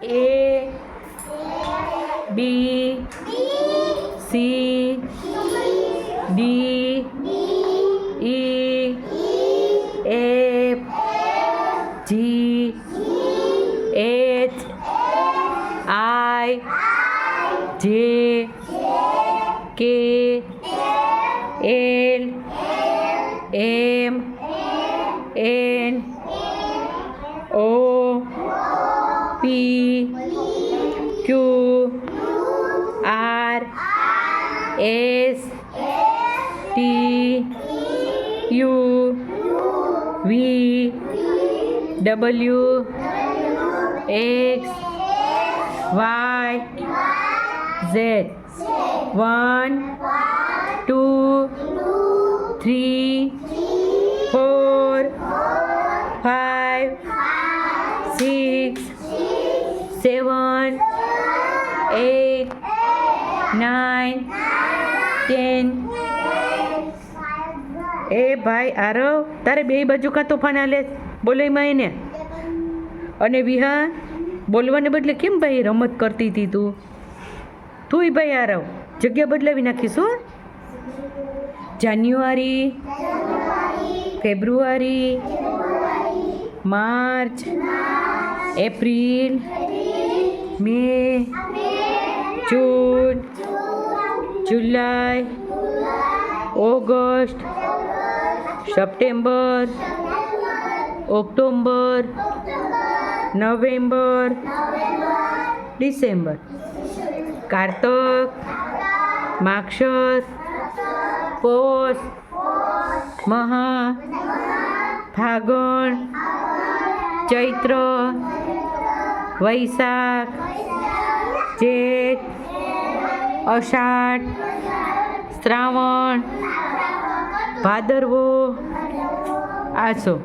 A B C D E F G H I J K L M N O P Q R S T U V W X Y Z 1 2 3 4 5 6 7 8 9 10 એ ભાઈ આરવ તારે બે બાજુ કાં તોફાન હાલે બોલાયમાં એને અને વિહા બોલવાને બદલે કેમ ભાઈ રમત કરતી હતી તુંય ભાઈ આરવ જગ્યા બદલાવી નાખીશું જાન્યુઆરી ફેબ્રુઆરી માર્ચ એપ્રિલ મે જૂન જુલાઈ ઓગસ્ટ સપ્ટેમ્બર ઓક્ટોબર નવેમ્બર ડિસેમ્બર કારતક માગશર પોષ મહા ફાગણ ચૈત્ર વૈશાખ જેઠ અષાઢ શ્રાવણ ભાદરવો આસો